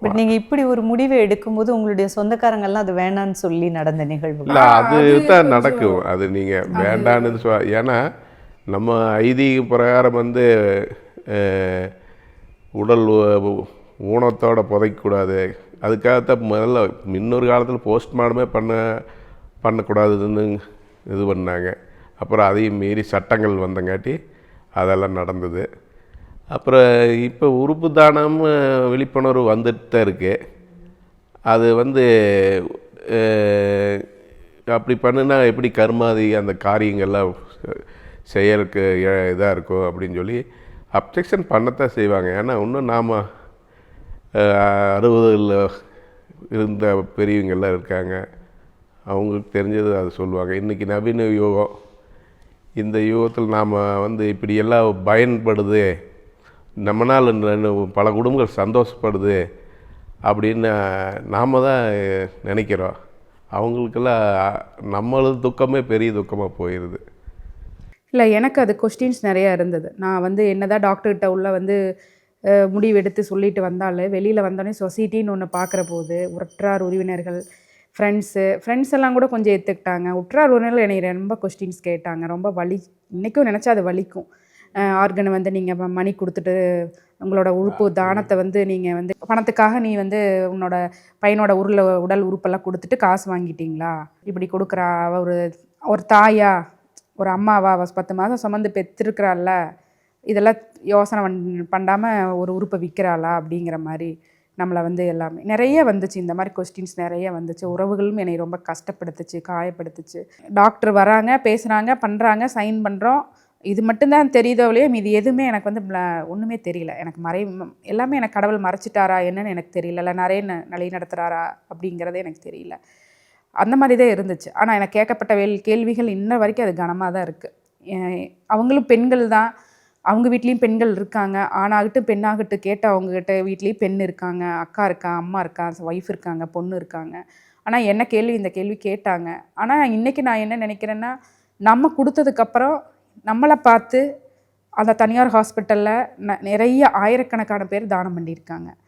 But நீங்கள் இப்படி ஒரு முடிவை எடுக்கும்போது உங்களுடைய சொந்தக்காரங்கள்லாம் அது வேணான்னு சொல்லி நடந்த நிகழ்வு. இல்லை அதுதான் நடக்கும். அது நீங்கள் வேண்டான்னு ஏன்னா நம்ம ஐதீக பிரகாரம் வந்து உடல் ஊனத்தோடு புதைக்கக்கூடாது. அதுக்காகத்தான் முதல்ல இன்னொரு காலத்தில் போஸ்ட்மார்ட்டமே பண்ணக்கூடாதுன்னு இது பண்ணாங்க. அப்புறம் அதையும் மீறி சட்டங்கள் வந்தங்காட்டி அதெல்லாம் நடந்தது. அப்புறம் இப்போ உறுப்பு தானம் விழிப்புணர்வு வந்துட்டு தான் இருக்குது. அது வந்து அப்படி பண்ணுனா எப்படி கர்மாதி அந்த காரியங்கள்லாம் செயலுக்கு இதாக இருக்கும் அப்படின்னு சொல்லி அப்ஜெக்ஷன் பண்ணத்தான் செய்வாங்க. ஏன்னா இன்னும் நாம் 60ல் இருந்த பெரியவங்கெல்லாம் இருக்காங்க, அவங்களுக்கு தெரிஞ்சது அதை சொல்லுவாங்க. இன்றைக்கி நவீன யுகம், இந்த யுகத்தில் நாம் வந்து இப்படி எல்லாம் பயன்படுது, நம்மளால் பல குடும்பங்கள் சந்தோஷப்படுது அப்படின்னு நாம் தான் நினைக்கிறோம். அவங்களுக்கெல்லாம் நம்மளது துக்கமே பெரிய துக்கமாக போயிடுது. இல்லை, எனக்கு அது கொஸ்டின்ஸ் நிறையா இருந்தது. நான் வந்து என்னதான் டாக்டர்கிட்ட உள்ள வந்து முடிவெடுத்து சொல்லிட்டு வந்தாலும் வெளியில் வந்தோடனே சொசைட்டின்னு ஒன்று பார்க்குற போது உற்றார் உறவினர்கள், ஃப்ரெண்ட்ஸ் எல்லாம் கூட கொஞ்சம் ஏற்றுக்கிட்டாங்க. உற்றார் உறவினர்கள் என்னை ரொம்ப கொஸ்டின்ஸ் கேட்டாங்க. ரொம்ப இன்றைக்கும் நினச்சா அது வலிக்கும். ஆர்கனை வந்து நீங்கள் மணி கொடுத்துட்டு உங்களோட உறுப்பு தானத்தை வந்து நீங்கள் வந்து பணத்துக்காக நீ வந்து உன்னோட பையனோட உடல் உறுப்பெல்லாம் கொடுத்துட்டு காசு வாங்கிட்டீங்களா? இப்படி கொடுக்குறா ஒரு தாயா, ஒரு அம்மாவா, 10 மாதம் சுமந்து பெற்றிருக்கிறாள்ல, இதெல்லாம் யோசனை பண்ணாமல் ஒரு உறுப்பை விற்கிறாளா அப்படிங்கிற மாதிரி நம்மளை வந்து எல்லாமே நிறைய வந்துச்சு. இந்த மாதிரி கொஸ்டின்ஸ் நிறைய வந்துச்சு. உறவுகளும் என்னை ரொம்ப கஷ்டப்படுத்துச்சு, காயப்படுத்துச்சு. டாக்டர் வராங்க, பேசுகிறாங்க, பண்ணுறாங்க, சைன் பண்ணுறோம், இது மட்டும்தான் தெரியுதோலையே மீது எதுவுமே எனக்கு வந்து ஒன்றுமே தெரியல. எனக்கு எல்லாமே எனக்கு கடவுள் மறைச்சிட்டாரா என்னன்னு எனக்கு தெரியல, இல்லை நிறைய நிலை நடத்துகிறாரா அப்படிங்கிறதே எனக்கு தெரியல. அந்த மாதிரி தான் இருந்துச்சு. ஆனால் எனக்கு கேட்கப்பட்ட கேள்விகள் இன்ன வரைக்கும் அது கனமாக தான் இருக்குது. அவங்களும் பெண்கள் தான், அவங்க வீட்லேயும் பெண்கள் இருக்காங்க, ஆணாகட்டும் பெண்ணாகட்டும். கேட்ட அவங்ககிட்ட வீட்லேயும் பெண் இருக்காங்க, அக்கா இருக்கா, அம்மா இருக்கா, ஒய்ஃப் இருக்காங்க, பொண்ணு இருக்காங்க. ஆனால் என்ன இந்த கேள்வி கேட்டாங்க. ஆனால் இன்றைக்கி நான் என்ன நினைக்கிறேன்னா, நம்ம கொடுத்ததுக்கப்புறம் நம்மளை பார்த்து அந்த தனியார் ஹாஸ்பிட்டலில் நிறைய ஆயிரக்கணக்கான பேர் தானம் பண்ணியிருக்காங்க.